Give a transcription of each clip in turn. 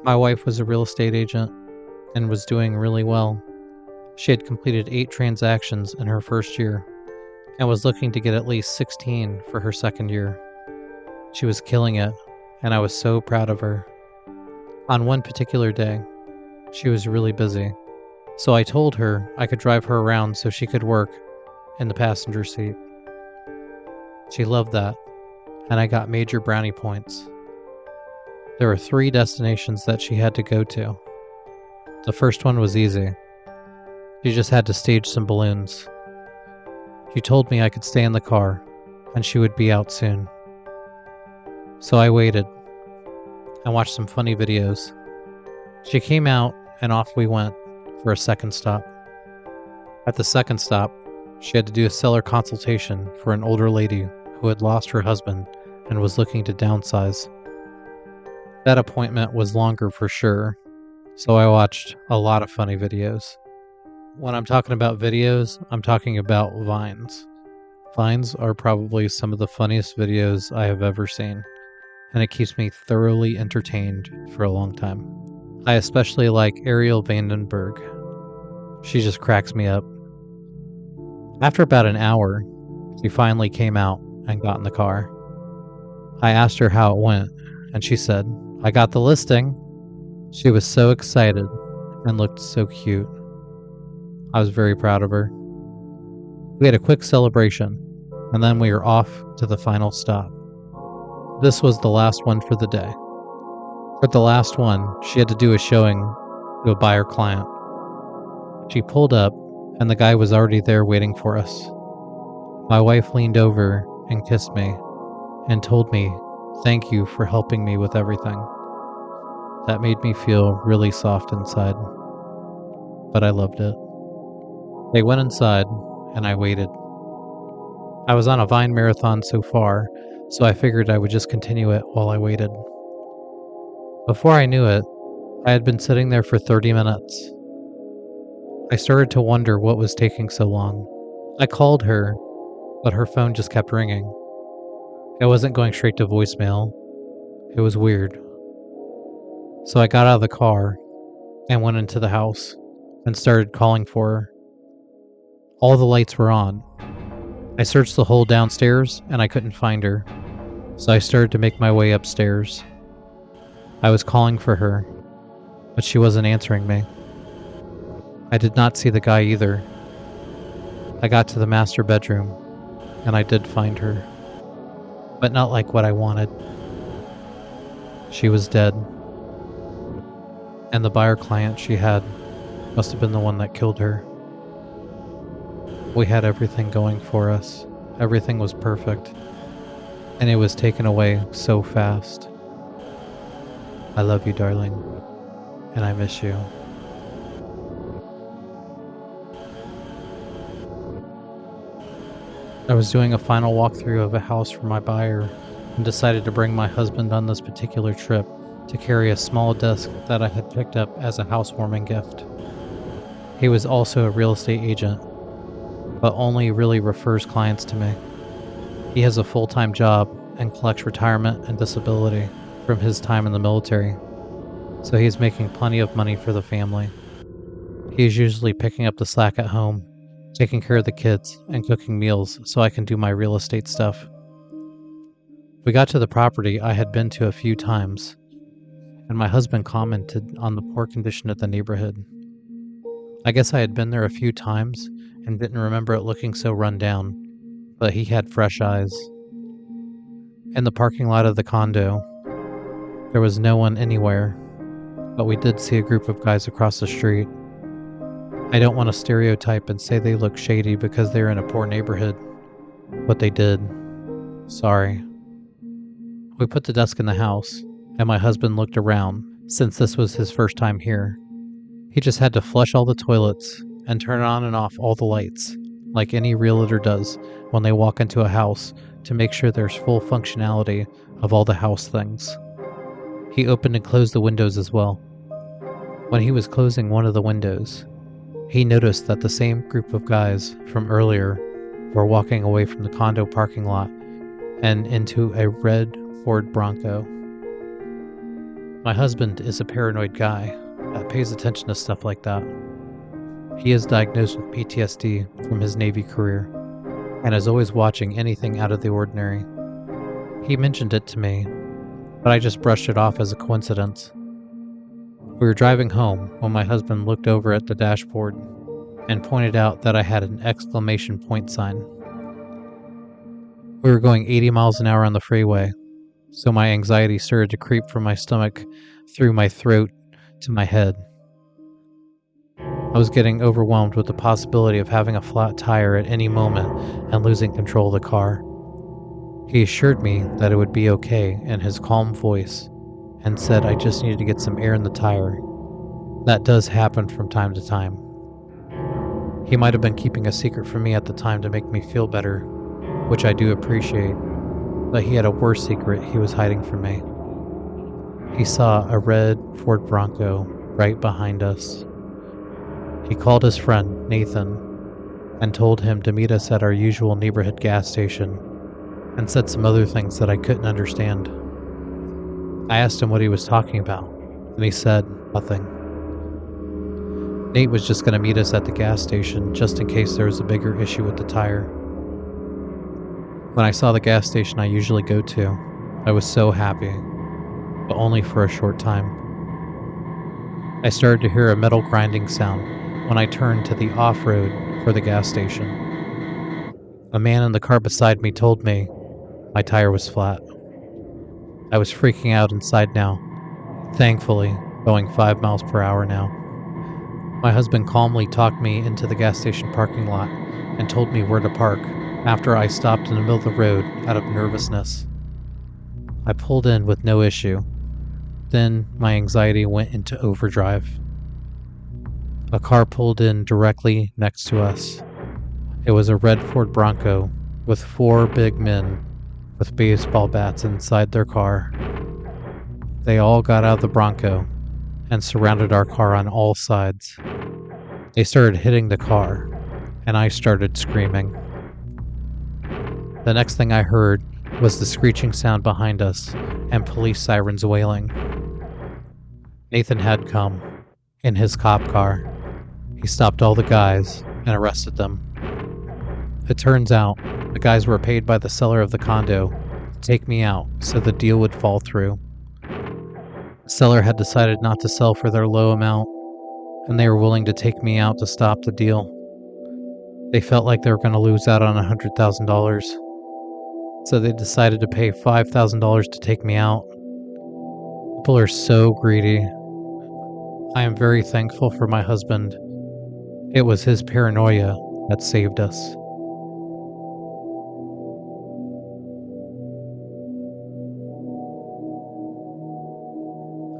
My wife was a real estate agent and was doing really well. She had completed 8 transactions in her first year and was looking to get at least 16 for her second year. She was killing it, and I was so proud of her. On one particular day, she was really busy, so I told her I could drive her around so she could work in the passenger seat. She loved that, and I got major brownie points. There were 3 destinations that she had to go to. The first one was easy. She just had to stage some balloons. She told me I could stay in the car, and she would be out soon. So I waited and watched some funny videos. She came out, and off we went for a second stop. At the second stop, she had to do a seller consultation for an older lady who had lost her husband and was looking to downsize. That appointment was longer for sure, so I watched a lot of funny videos. When I'm talking about videos, I'm talking about Vines. Vines are probably some of the funniest videos I have ever seen, and it keeps me thoroughly entertained for a long time. I especially like Ariel Vandenberg. She just cracks me up. After about an hour, she finally came out and got in the car. I asked her how it went, and she said, "I got the listing." She was so excited and looked so cute. I was very proud of her. We had a quick celebration, and then we were off to the final stop. This was the last one for the day. For the last one, she had to do a showing to a buyer client. She pulled up, and the guy was already there waiting for us. My wife leaned over and kissed me and told me, "Thank you for helping me with everything." That made me feel really soft inside, but I loved it. They went inside, and I waited. I was on a Vine marathon so far, so I figured I would just continue it while I waited. Before I knew it, I had been sitting there for 30 minutes. I started to wonder what was taking so long. I called her, but her phone just kept ringing. It wasn't going straight to voicemail. It was weird. So I got out of the car and went into the house and started calling for her. All the lights were on. I searched the whole downstairs and I couldn't find her, so I started to make my way upstairs. I was calling for her, but she wasn't answering me. I did not see the guy either. I got to the master bedroom, and I did find her, but not like what I wanted. She was dead, and the buyer client she had must have been the one that killed her. We had everything going for us. Everything was perfect, and it was taken away so fast. I love you, darling, and I miss you. I was doing a final walkthrough of a house for my buyer and decided to bring my husband on this particular trip to carry a small desk that I had picked up as a housewarming gift. He was also a real estate agent, but only really refers clients to me. He has a full-time job and collects retirement and disability from his time in the military, so he is making plenty of money for the family. He is usually picking up the slack at home, taking care of the kids, and cooking meals so I can do my real estate stuff. We got to the property I had been to a few times, and my husband commented on the poor condition of the neighborhood. I guess I had been there a few times and didn't remember it looking so run down, but he had fresh eyes. In the parking lot of the condo, there was no one anywhere, but we did see a group of guys across the street. I don't want to stereotype and say they look shady because they're in a poor neighborhood, but they did. Sorry. We put the desk in the house, and my husband looked around, since this was his first time here. He just had to flush all the toilets and turn on and off all the lights, like any realtor does when they walk into a house to make sure there's full functionality of all the house things. He opened and closed the windows as well. When he was closing one of the windows, he noticed that the same group of guys from earlier were walking away from the condo parking lot and into a red Ford Bronco. My husband is a paranoid guy that pays attention to stuff like that. He is diagnosed with PTSD from his Navy career and is always watching anything out of the ordinary. He mentioned it to me, but I just brushed it off as a coincidence. We were driving home when my husband looked over at the dashboard and pointed out that I had an exclamation point sign. We were going 80 miles an hour on the freeway, so my anxiety started to creep from my stomach through my throat to my head. I was getting overwhelmed with the possibility of having a flat tire at any moment and losing control of the car. He assured me that it would be okay in his calm voice and said I just needed to get some air in the tire. That does happen from time to time. He might have been keeping a secret from me at the time to make me feel better, which I do appreciate, but he had a worse secret he was hiding from me. He saw a red Ford Bronco right behind us. He called his friend, Nathan, and told him to meet us at our usual neighborhood gas station, and said some other things that I couldn't understand. I asked him what he was talking about, and he said nothing. Nate was just going to meet us at the gas station just in case there was a bigger issue with the tire. When I saw the gas station I usually go to, I was so happy, but only for a short time. I started to hear a metal grinding sound when I turned to the off-road for the gas station. A man in the car beside me told me my tire was flat. I was freaking out inside now, thankfully going 5 miles per hour now. My husband calmly talked me into the gas station parking lot and told me where to park after I stopped in the middle of the road out of nervousness. I pulled in with no issue. Then my anxiety went into overdrive. A car pulled in directly next to us. It was a red Ford Bronco with 4 big men with baseball bats inside their car. They all got out of the Bronco and surrounded our car on all sides. They started hitting the car, and I started screaming. The next thing I heard was the screeching sound behind us and police sirens wailing. Nathan had come in his cop car. He stopped all the guys and arrested them. It turns out the guys were paid by the seller of the condo to take me out so the deal would fall through. The seller had decided not to sell for their low amount, and they were willing to take me out to stop the deal. They felt like they were going to lose out on $100,000, so they decided to pay $5,000 to take me out. People are so greedy. I am very thankful for my husband. It was his paranoia that saved us.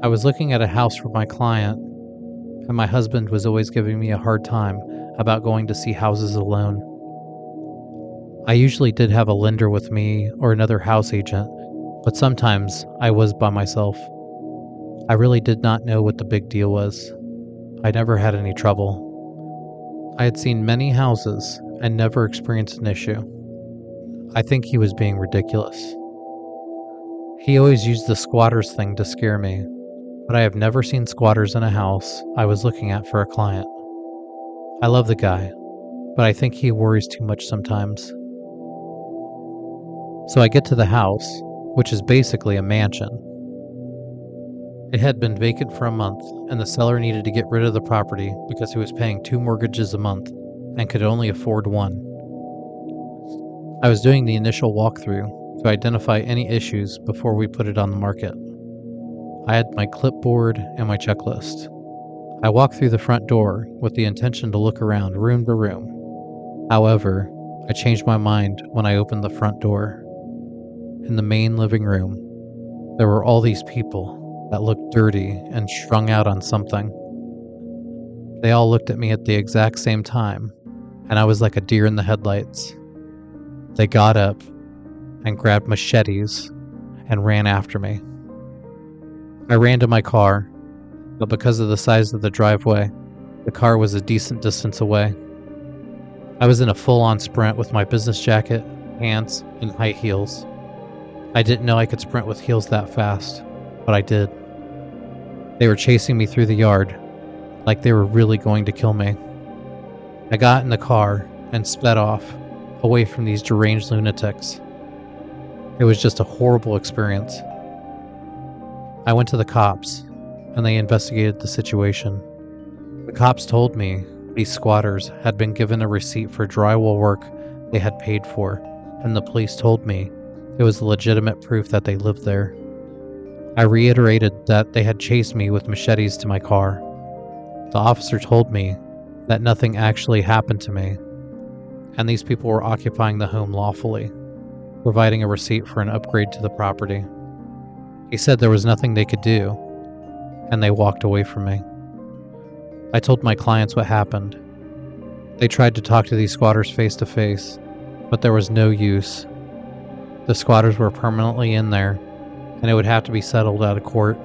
I was looking at a house for my client, and my husband was always giving me a hard time about going to see houses alone. I usually did have a lender with me or another house agent, but sometimes I was by myself. I really did not know what the big deal was. I never had any trouble. I had seen many houses and never experienced an issue. I think he was being ridiculous. He always used the squatters thing to scare me, but I have never seen squatters in a house I was looking at for a client. I love the guy, but I think he worries too much sometimes. So I get to the house, which is basically a mansion. It had been vacant for a month, and the seller needed to get rid of the property because he was paying 2 mortgages a month and could only afford one. I was doing the initial walkthrough to identify any issues before we put it on the market. I had my clipboard and my checklist. I walked through the front door with the intention to look around room to room. However, I changed my mind when I opened the front door. In the main living room, there were all these people that looked dirty and strung out on something. They all looked at me at the exact same time, and I was like a deer in the headlights. They got up and grabbed machetes and ran after me. I ran to my car, but because of the size of the driveway, the car was a decent distance away. I was in a full-on sprint with my business jacket, pants, and high heels. I didn't know I could sprint with heels that fast, but I did. They were chasing me through the yard, like they were really going to kill me. I got in the car and sped off, away from these deranged lunatics. It was just a horrible experience. I went to the cops, and they investigated the situation. The cops told me these squatters had been given a receipt for drywall work they had paid for, and the police told me it was legitimate proof that they lived there. I reiterated that they had chased me with machetes to my car. The officer told me that nothing actually happened to me, and these people were occupying the home lawfully, providing a receipt for an upgrade to the property. He said there was nothing they could do, and they walked away from me. I told my clients what happened. They tried to talk to these squatters face to face, but there was no use. The squatters were permanently in there, and it would have to be settled out of court.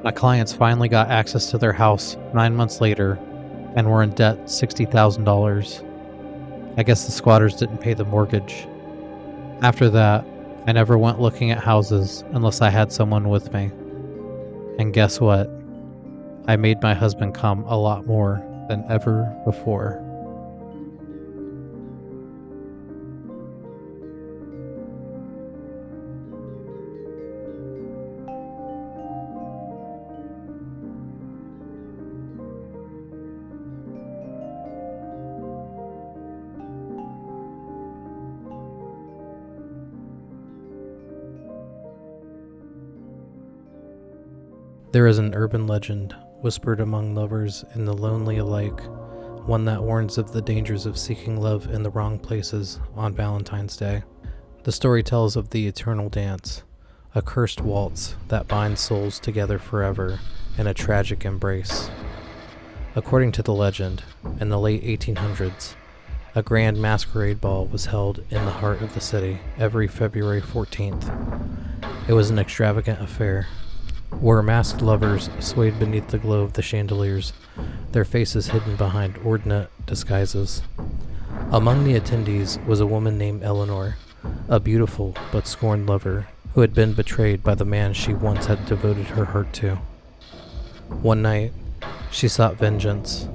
My clients finally got access to their house 9 months later and were in debt $60,000. I guess the squatters didn't pay the mortgage. After that, I never went looking at houses unless I had someone with me. And guess what? I made my husband come a lot more than ever before. There is an urban legend whispered among lovers and the lonely alike, one that warns of the dangers of seeking love in the wrong places on Valentine's Day. The story tells of the eternal dance, a cursed waltz that binds souls together forever in a tragic embrace. According to the legend, in the late 1800s, a grand masquerade ball was held in the heart of the city every February 14th. It was an extravagant affair, where masked lovers swayed beneath the glow of the chandeliers, their faces hidden behind ordinate disguises. Among the attendees was a woman named Eleanor, a beautiful but scorned lover who had been betrayed by the man she once had devoted her heart to. One night, she sought vengeance,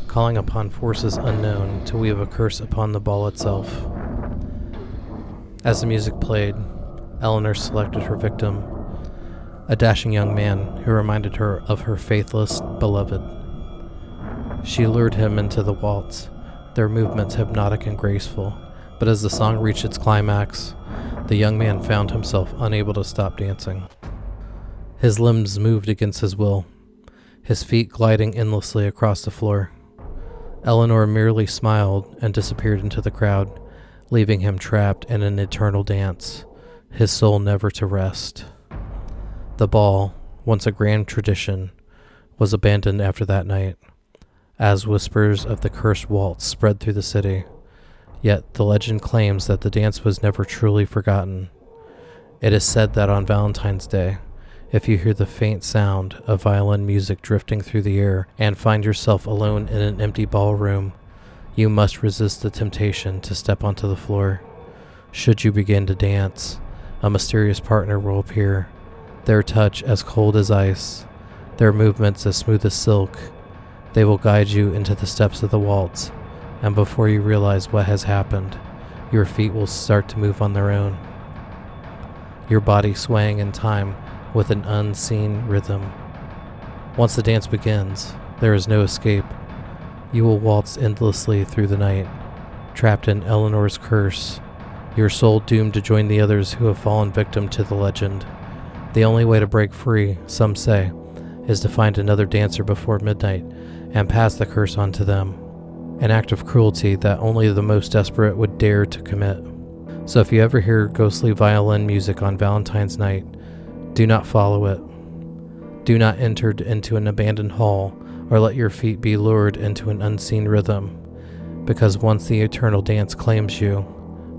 calling upon forces unknown to weave a curse upon the ball itself. As the music played, Eleanor selected her victim, a dashing young man who reminded her of her faithless beloved. She lured him into the waltz, their movements hypnotic and graceful, but as the song reached its climax, the young man found himself unable to stop dancing. His limbs moved against his will, his feet gliding endlessly across the floor. Eleanor merely smiled and disappeared into the crowd, leaving him trapped in an eternal dance, his soul never to rest. The ball, once a grand tradition, was abandoned after that night, as whispers of the cursed waltz spread through the city. Yet the legend claims that the dance was never truly forgotten. It is said that on Valentine's Day, if you hear the faint sound of violin music drifting through the air and find yourself alone in an empty ballroom, you must resist the temptation to step onto the floor. Should you begin to dance, a mysterious partner will appear, their touch as cold as ice, their movements as smooth as silk. They will guide you into the steps of the waltz, and before you realize what has happened, your feet will start to move on their own, your body swaying in time with an unseen rhythm. Once the dance begins, there is no escape. You will waltz endlessly through the night, trapped in Eleanor's curse, your soul doomed to join the others who have fallen victim to the legend. The only way to break free, some say, is to find another dancer before midnight and pass the curse on to them, an act of cruelty that only the most desperate would dare to commit. So if you ever hear ghostly violin music on Valentine's night, do not follow it. Do not enter into an abandoned hall or let your feet be lured into an unseen rhythm, because once the eternal dance claims you,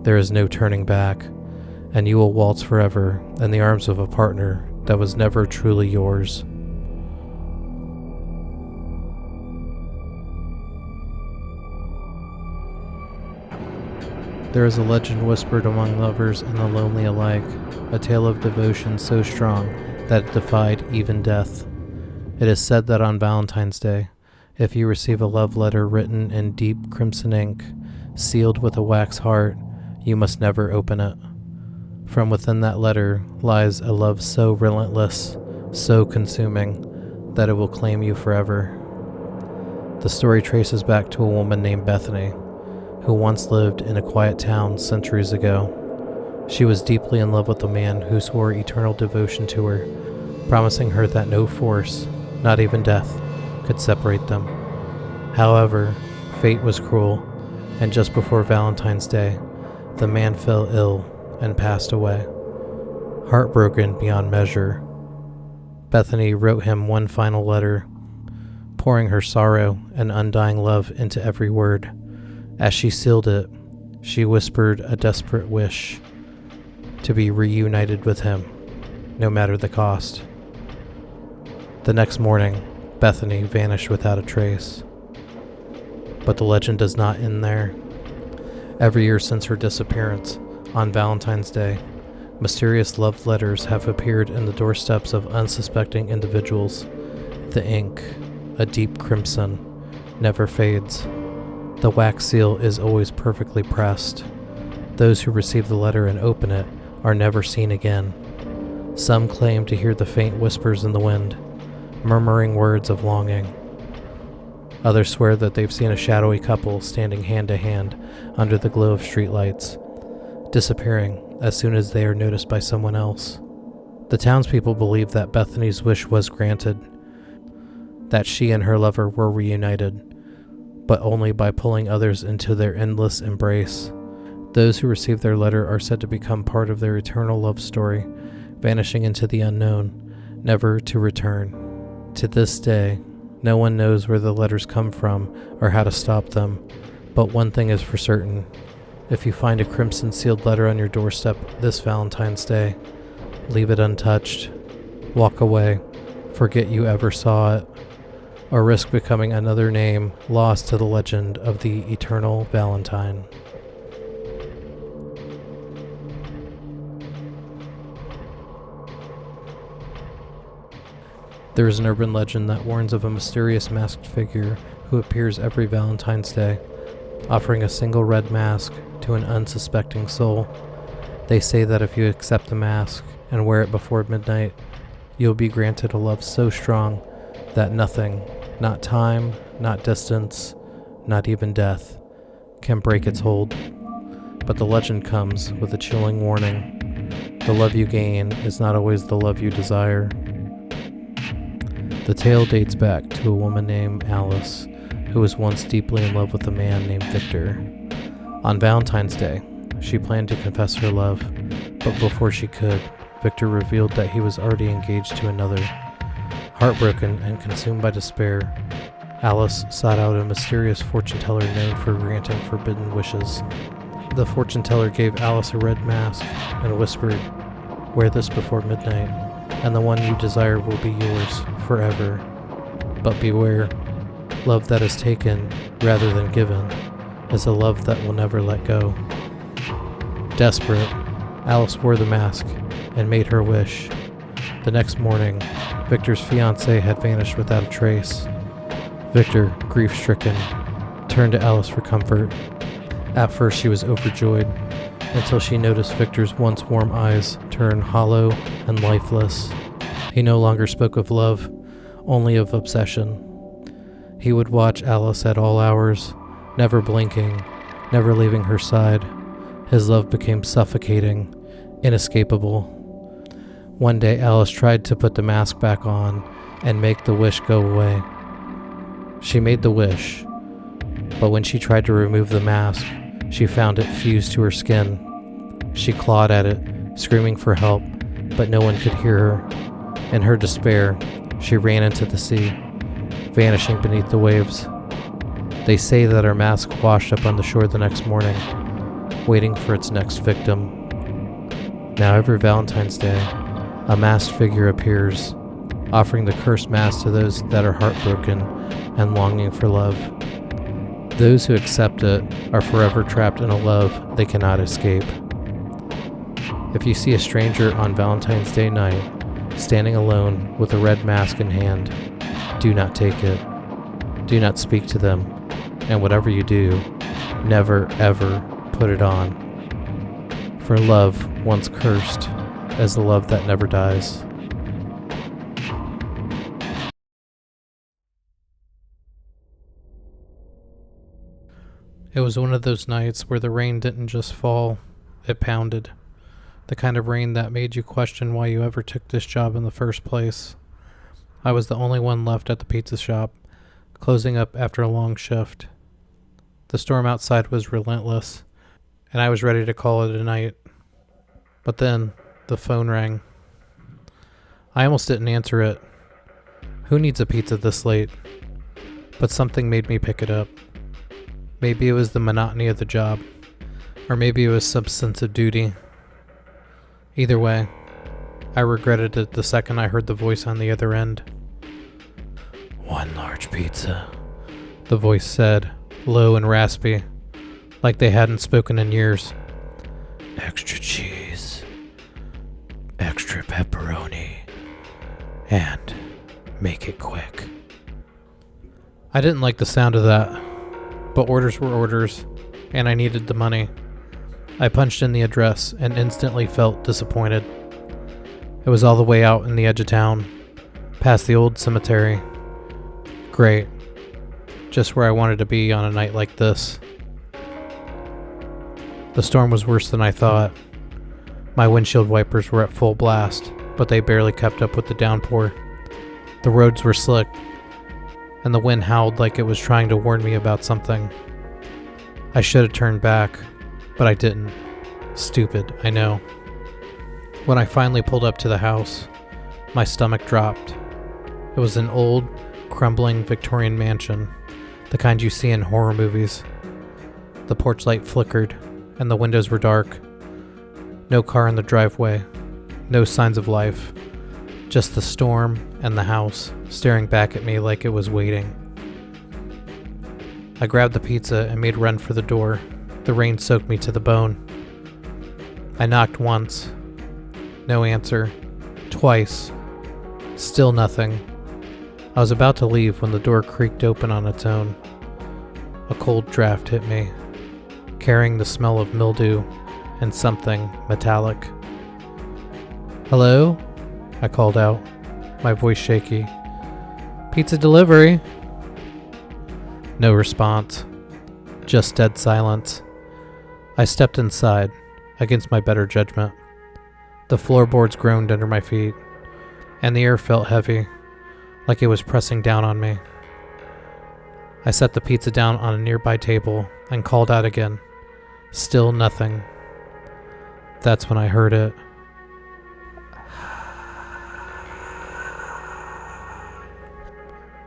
there is no turning back, and you will waltz forever in the arms of a partner that was never truly yours. There is a legend whispered among lovers and the lonely alike, a tale of devotion so strong that it defied even death. It is said that on Valentine's Day, if you receive a love letter written in deep crimson ink, sealed with a wax heart, you must never open it. From within that letter lies a love so relentless, so consuming, that it will claim you forever. The story traces back to a woman named Bethany, who once lived in a quiet town centuries ago. She was deeply in love with a man who swore eternal devotion to her, promising her that no force, not even death, could separate them. However, fate was cruel, and just before Valentine's Day, the man fell ill and passed away. Heartbroken beyond measure, Bethany wrote him one final letter, pouring her sorrow and undying love into every word. As she sealed it, she whispered a desperate wish to be reunited with him, no matter the cost. The next morning, Bethany vanished without a trace. But the legend does not end there. Every year since her disappearance, on Valentine's Day, mysterious love letters have appeared in the doorsteps of unsuspecting individuals. The ink, a deep crimson, never fades. The wax seal is always perfectly pressed. Those who receive the letter and open it are never seen again. Some claim to hear the faint whispers in the wind, murmuring words of longing. Others swear that they've seen a shadowy couple standing hand to hand under the glow of streetlights, disappearing as soon as they are noticed by someone else. The townspeople believe that Bethany's wish was granted, that she and her lover were reunited, but only by pulling others into their endless embrace. Those who receive their letter are said to become part of their eternal love story, vanishing into the unknown, never to return. To this day, no one knows where the letters come from or how to stop them, but one thing is for certain. If you find a crimson sealed letter on your doorstep this Valentine's Day, leave it untouched, walk away, forget you ever saw it, or risk becoming another name lost to the legend of the eternal Valentine. There is an urban legend that warns of a mysterious masked figure who appears every Valentine's Day, offering a single red mask to an unsuspecting soul. They say that if you accept the mask and wear it before midnight, you'll be granted a love so strong that nothing, not time, not distance, not even death, can break its hold. But the legend comes with a chilling warning. The love you gain is not always the love you desire. The tale dates back to a woman named Alice, who was once deeply in love with a man named Victor. On Valentine's Day, she planned to confess her love, but before she could, Victor revealed that he was already engaged to another. Heartbroken and consumed by despair, Alice sought out a mysterious fortune teller known for granting forbidden wishes. The fortune teller gave Alice a red mask and whispered, "Wear this before midnight, and the one you desire will be yours forever. But beware, love that is taken rather than given is a love that will never let go." Desperate, Alice wore the mask and made her wish. The next morning, Victor's fiancée had vanished without a trace. Victor, grief-stricken, turned to Alice for comfort. At first she was overjoyed, until she noticed Victor's once warm eyes turn hollow and lifeless. He no longer spoke of love, only of obsession. He would watch Alice at all hours, never blinking, never leaving her side. His love became suffocating, inescapable. One day Alice tried to put the mask back on and make the wish go away. She made the wish, but when she tried to remove the mask, she found it fused to her skin. She clawed at it, screaming for help, but no one could hear her. In her despair, she ran into the sea, vanishing beneath the waves. They say that her mask washed up on the shore the next morning, waiting for its next victim. Now every Valentine's Day, a masked figure appears, offering the cursed mask to those that are heartbroken and longing for love. Those who accept it are forever trapped in a love they cannot escape. If you see a stranger on Valentine's Day night, standing alone with a red mask in hand, do not take it. Do not speak to them. And whatever you do, never ever put it on. For love once cursed is the love that never dies. It was one of those nights where the rain didn't just fall, it pounded. The kind of rain that made you question why you ever took this job in the first place. I was the only one left at the pizza shop, closing up after a long shift. The storm outside was relentless, and I was ready to call it a night. But then, the phone rang. I almost didn't answer it. Who needs a pizza this late? But something made me pick it up. Maybe it was the monotony of the job, or maybe it was some sense of duty. Either way, I regretted it the second I heard the voice on the other end. "One large pizza," the voice said, low and raspy, like they hadn't spoken in years. "Extra cheese, extra pepperoni, and make it quick." I didn't like the sound of that, but orders were orders, and I needed the money. I punched in the address and instantly felt disappointed. It was all the way out in the edge of town, past the old cemetery. Great. Just where I wanted to be on a night like this. The storm was worse than I thought. My windshield wipers were at full blast, but they barely kept up with the downpour. The roads were slick, and the wind howled like it was trying to warn me about something. I should have turned back, but I didn't. Stupid, I know. When I finally pulled up to the house, my stomach dropped. It was an old, crumbling Victorian mansion, the kind you see in horror movies. The porch light flickered, and the windows were dark. No car in the driveway, no signs of life, just the storm and the house staring back at me like it was waiting. I grabbed the pizza and made a run for the door. The rain soaked me to the bone. I knocked once. No answer. Twice. Still nothing. I was about to leave when the door creaked open on its own. A cold draft hit me, carrying the smell of mildew and something metallic. "Hello?" I called out, my voice shaky. "Pizza delivery." No response. Just dead silence. I stepped inside, against my better judgment. The floorboards groaned under my feet, and the air felt heavy, like it was pressing down on me. I set the pizza down on a nearby table and called out again. Still nothing. That's when I heard it.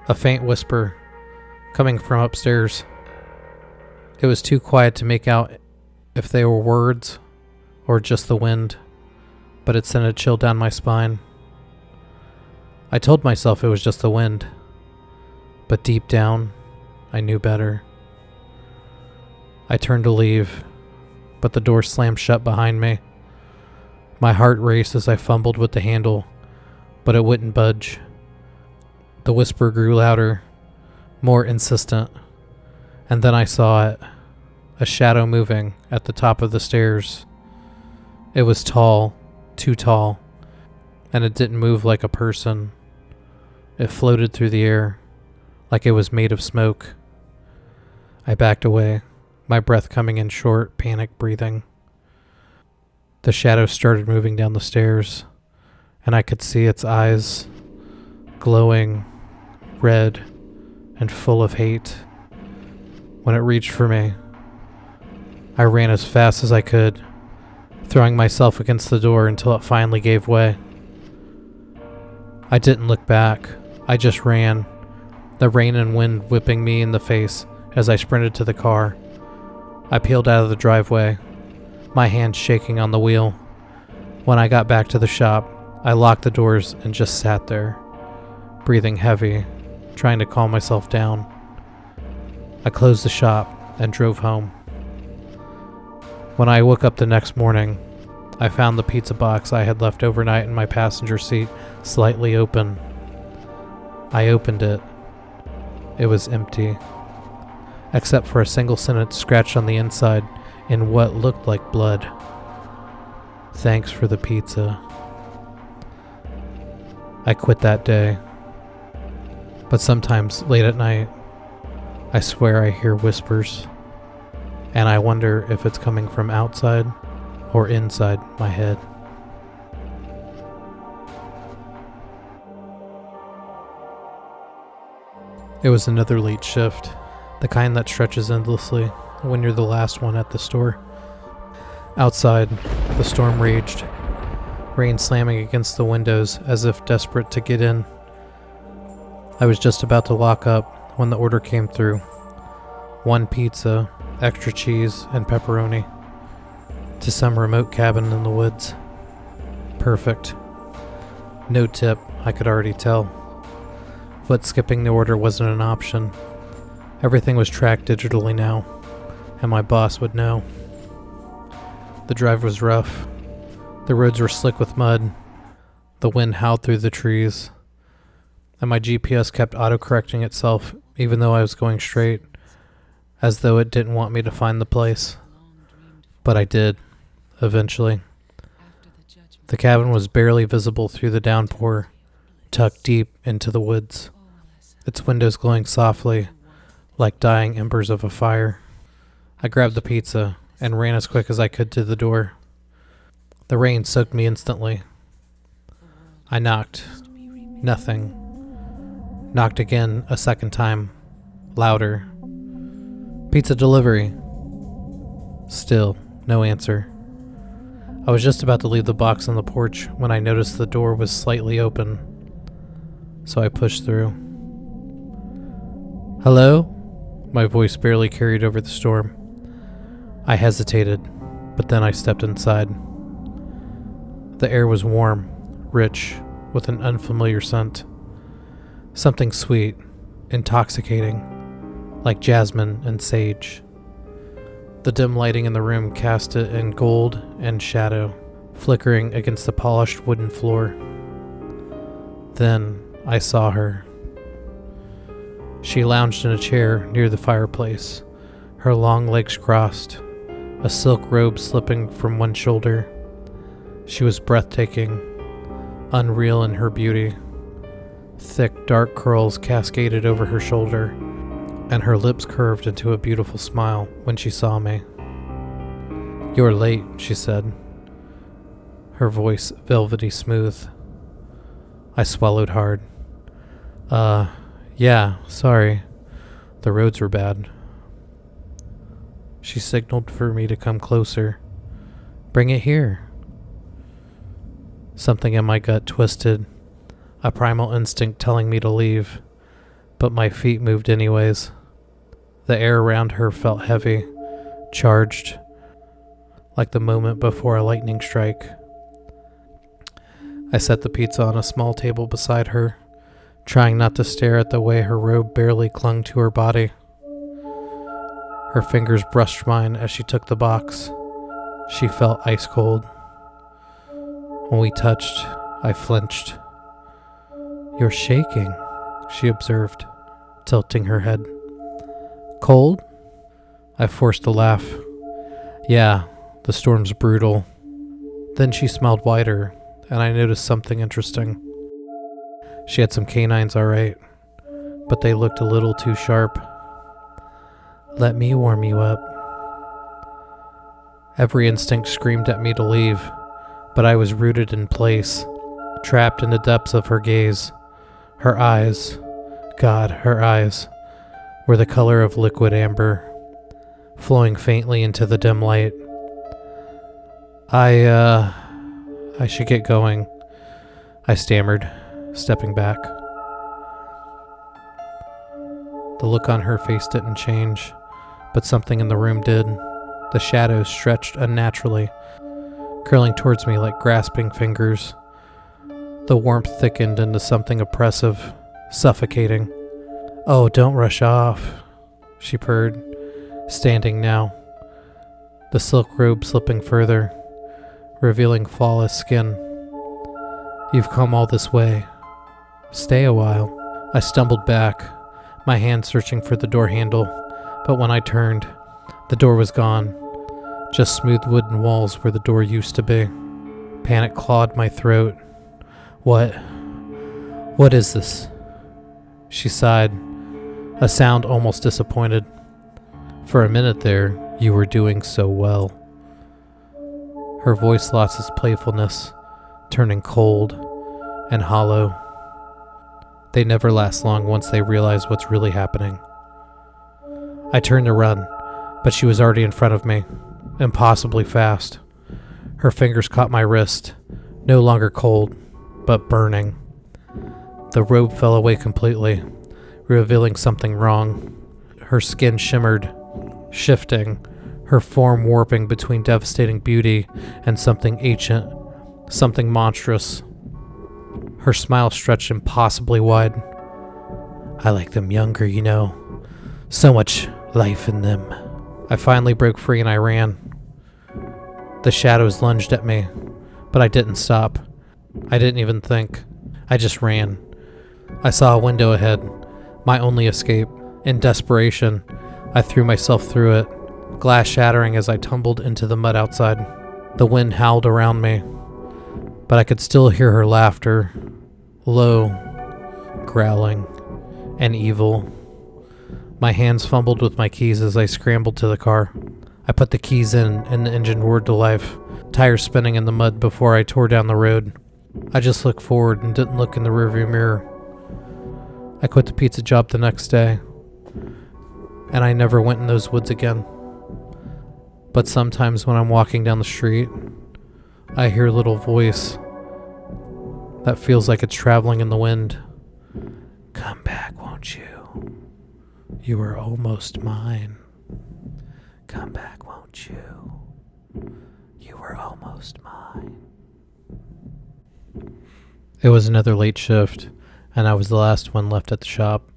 A faint whisper, coming from upstairs. It was too quiet to make out if they were words or just the wind, but it sent a chill down my spine. I told myself it was just the wind, but deep down, I knew better. I turned to leave, but the door slammed shut behind me. My heart raced as I fumbled with the handle, but it wouldn't budge. The whisper grew louder, more insistent, and then I saw it, a shadow moving at the top of the stairs. It was tall, too tall, and it didn't move like a person. It floated through the air, like it was made of smoke. I backed away, my breath coming in short, panic breathing. The shadow started moving down the stairs, and I could see its eyes, glowing, red, and full of hate. When it reached for me, I ran as fast as I could, throwing myself against the door until it finally gave way. I didn't look back, I just ran, the rain and wind whipping me in the face as I sprinted to the car. I peeled out of the driveway, my hands shaking on the wheel. When I got back to the shop, I locked the doors and just sat there, breathing heavy, trying to calm myself down. I closed the shop and drove home. When I woke up the next morning, I found the pizza box I had left overnight in my passenger seat slightly open. I opened it. It was empty, except for a single sentence scratched on the inside in what looked like blood. "Thanks for the pizza." I quit that day. But sometimes, late at night, I swear I hear whispers, and I wonder if it's coming from outside or inside my head. It was another late shift, the kind that stretches endlessly when you're the last one at the store. Outside, the storm raged, rain slamming against the windows as if desperate to get in. I was just about to lock up when the order came through. 1 pizza, extra cheese, and pepperoni. To some remote cabin in the woods. Perfect. No tip, I could already tell. But skipping the order wasn't an option. Everything was tracked digitally now, and my boss would know. The drive was rough. The roads were slick with mud. The wind howled through the trees. And my GPS kept autocorrecting itself even though I was going straight, as though it didn't want me to find the place. But I did, eventually. The cabin was barely visible through the downpour, tucked deep into the woods, its windows glowing softly like dying embers of a fire. I grabbed the pizza and ran as quick as I could to the door. The rain soaked me instantly. I knocked. Nothing. Knocked again a second time. Louder. "Pizza delivery." Still, no answer. I was just about to leave the box on the porch when I noticed the door was slightly open. So I pushed through. "Hello?" My voice barely carried over the storm. I hesitated, but then I stepped inside. The air was warm, rich, with an unfamiliar scent. Something sweet, intoxicating, like jasmine and sage. The dim lighting in the room cast it in gold and shadow, flickering against the polished wooden floor. Then I saw her. She lounged in a chair near the fireplace, her long legs crossed, a silk robe slipping from one shoulder. She was breathtaking, unreal in her beauty. Thick, dark curls cascaded over her shoulder, and her lips curved into a beautiful smile when she saw me. "You're late," she said, her voice velvety smooth. I swallowed hard. Yeah, sorry. The roads were bad." She signaled for me to come closer. "Bring it here." Something in my gut twisted, a primal instinct telling me to leave, but my feet moved anyways. The air around her felt heavy, charged, like the moment before a lightning strike. I set the pizza on a small table beside her, trying not to stare at the way her robe barely clung to her body. Her fingers brushed mine as she took the box. She felt ice cold. When we touched, I flinched. "You're shaking," she observed, tilting her head. "Cold?" I forced a laugh. "Yeah, the storm's brutal." Then she smiled wider, and I noticed something interesting. She had some canines, all right, but they looked a little too sharp. "Let me warm you up." Every instinct screamed at me to leave, but I was rooted in place, trapped in the depths of her gaze. Her eyes, God, her eyes, were the color of liquid amber, flowing faintly into the dim light. I should get going," I stammered, stepping back. The look on her face didn't change, but something in the room did. The shadows stretched unnaturally, curling towards me like grasping fingers. The warmth thickened into something oppressive, suffocating. "Oh, don't rush off," she purred, standing now, the silk robe slipping further, revealing flawless skin. "You've come all this way. Stay a while." I stumbled back, my hand searching for the door handle, but when I turned, the door was gone. Just smooth wooden walls where the door used to be. Panic clawed my throat. What is this? She sighed, a sound almost disappointed. For a minute there, you were doing so well. Her voice lost its playfulness, turning cold and hollow. They never last long once they realize what's really happening. I turned to run, but she was already in front of me, impossibly fast. Her fingers caught my wrist, no longer cold, but burning. The robe fell away completely, revealing something wrong. Her skin shimmered, shifting, her form warping between devastating beauty and something ancient, something monstrous. Her smile stretched impossibly wide. I like them younger, you know. So much life in them. I finally broke free and I ran. The shadows lunged at me, but I didn't stop. I didn't even think. I just ran. I saw a window ahead, my only escape. In desperation, I threw myself through it, glass shattering as I tumbled into the mud outside. The wind howled around me, but I could still hear her laughter, low, growling, and evil. My hands fumbled with my keys as I scrambled to the car. I put the keys in and the engine roared to life, tires spinning in the mud before I tore down the road. I just looked forward and didn't look in the rearview mirror. I quit the pizza job the next day, and I never went in those woods again. But sometimes when I'm walking down the street, I hear a little voice that feels like it's traveling in the wind. Come back, won't you? You are almost mine. Come back, won't you? You were almost mine. It was another late shift, and I was the last one left at the shop.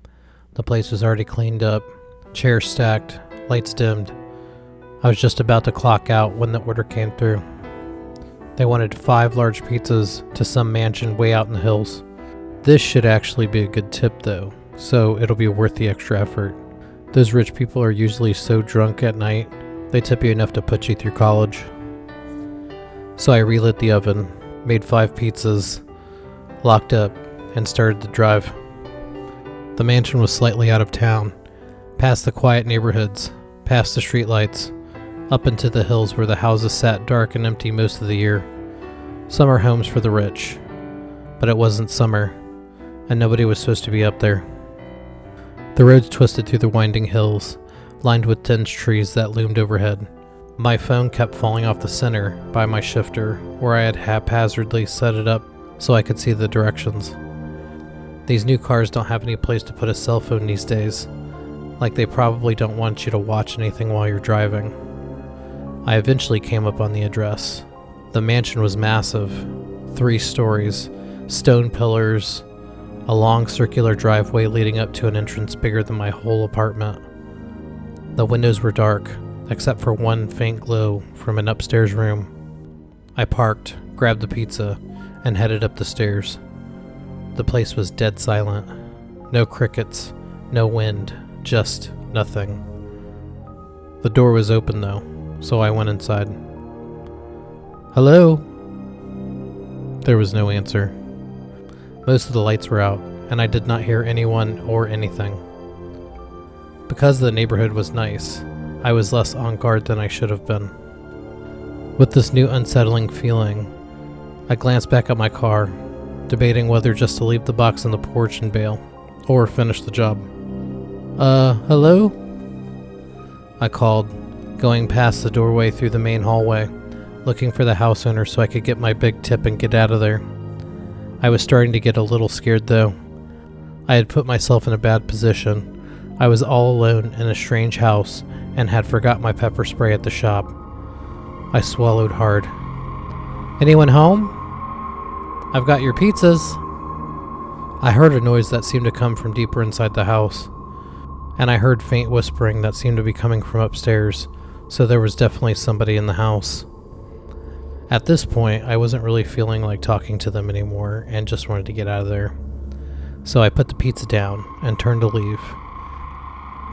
The place was already cleaned up, chairs stacked, lights dimmed. I was just about to clock out when the order came through. They wanted 5 large pizzas to some mansion way out in the hills. This should actually be a good tip though, so it'll be worth the extra effort. Those rich people are usually so drunk at night, they tip you enough to put you through college. So I relit the oven, made 5 pizzas, locked up, and started the drive. The mansion was slightly out of town, past the quiet neighborhoods, past the streetlights, up into the hills where the houses sat dark and empty most of the year. Summer homes for the rich, but it wasn't summer, and nobody was supposed to be up there. The roads twisted through the winding hills, lined with dense trees that loomed overhead. My phone kept falling off the center by my shifter, where I had haphazardly set it up so I could see the directions. These new cars don't have any place to put a cell phone these days, like they probably don't want you to watch anything while you're driving. I eventually came up on the address. The mansion was massive, 3 stories, stone pillars, a long circular driveway leading up to an entrance bigger than my whole apartment. The windows were dark, except for one faint glow from an upstairs room. I parked, grabbed the pizza, and headed up the stairs. The place was dead silent. No crickets, no wind, just nothing. The door was open though, so I went inside. Hello? There was no answer. Most of the lights were out, and I did not hear anyone or anything. Because the neighborhood was nice, I was less on guard than I should have been. With this new unsettling feeling, I glanced back at my car, debating whether just to leave the box on the porch and bail, or finish the job. Hello? I called, going past the doorway through the main hallway, looking for the house owner so I could get my big tip and get out of there. I was starting to get a little scared though. I had put myself in a bad position. I was all alone in a strange house and had forgot my pepper spray at the shop. I swallowed hard. Anyone home? I've got your pizzas. I heard a noise that seemed to come from deeper inside the house, and I heard faint whispering that seemed to be coming from upstairs, so there was definitely somebody in the house. At this point, I wasn't really feeling like talking to them anymore and just wanted to get out of there. so I put the pizza down and turned to leave.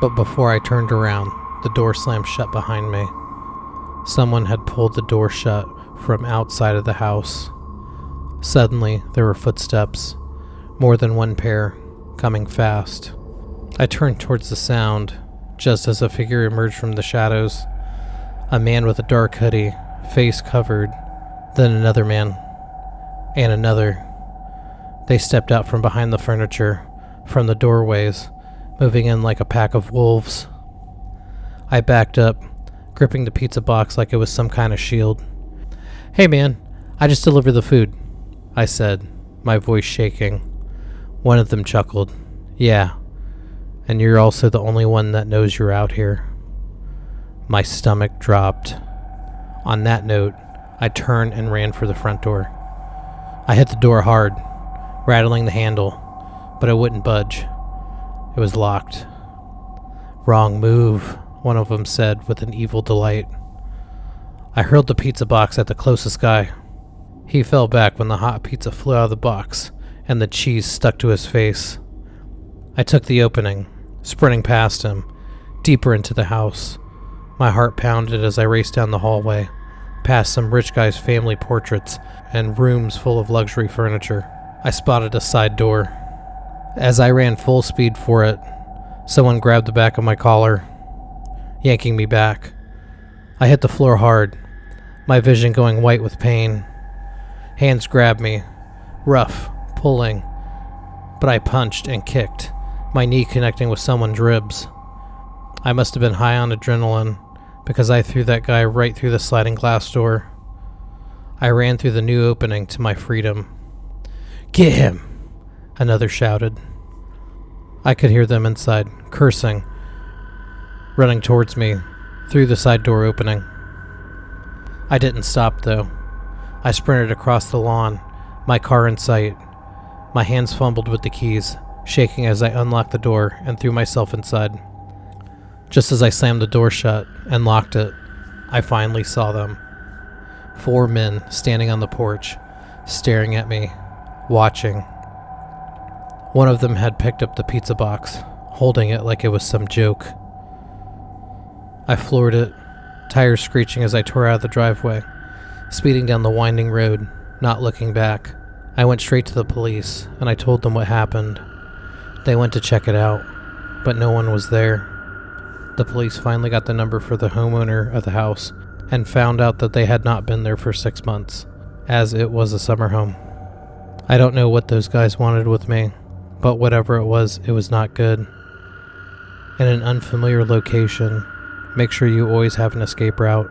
But before I turned around, the door slammed shut behind me. Someone had pulled the door shut from outside of the house. Suddenly, there were footsteps, more than one pair, coming fast. I turned towards the sound, just as a figure emerged from the shadows. A man with a dark hoodie, face covered, then another man, and another. They stepped out from behind the furniture, from the doorways, moving in like a pack of wolves. I backed up, gripping the pizza box like it was some kind of shield. "Hey man, I just delivered the food," I said, my voice shaking. One of them chuckled. "Yeah, and you're also the only one that knows you're out here." My stomach dropped. On that note, I turned and ran for the front door. I hit the door hard, rattling the handle, but it wouldn't budge. It was locked. "Wrong move," one of them said with an evil delight. I hurled the pizza box at the closest guy. He fell back when the hot pizza flew out of the box and the cheese stuck to his face. I took the opening, sprinting past him, deeper into the house. My heart pounded as I raced down the hallway, past some rich guy's family portraits and rooms full of luxury furniture. I spotted a side door. As I ran full speed for it, someone grabbed the back of my collar, yanking me back. I hit the floor hard, my vision going white with pain. Hands grabbed me, rough, pulling, but I punched and kicked, my knee connecting with someone's ribs. I must have been high on adrenaline, because I threw that guy right through the sliding glass door. I ran through the new opening to my freedom. "Get him!" another shouted. I could hear them inside, cursing, running towards me through the side door opening. I didn't stop, though. I sprinted across the lawn, my car in sight. My hands fumbled with the keys, shaking as I unlocked the door and threw myself inside. Just as I slammed the door shut and locked it, I finally saw them. 4 men standing on the porch, staring at me, watching. One of them had picked up the pizza box, holding it like it was some joke. I floored it, tires screeching as I tore out of the driveway, speeding down the winding road, not looking back. I went straight to the police, and I told them what happened. They went to check it out, but no one was there. The police finally got the number for the homeowner of the house and found out that they had not been there for 6 months, as it was a summer home. I don't know what those guys wanted with me, but whatever it was not good. In an unfamiliar location, make sure you always have an escape route.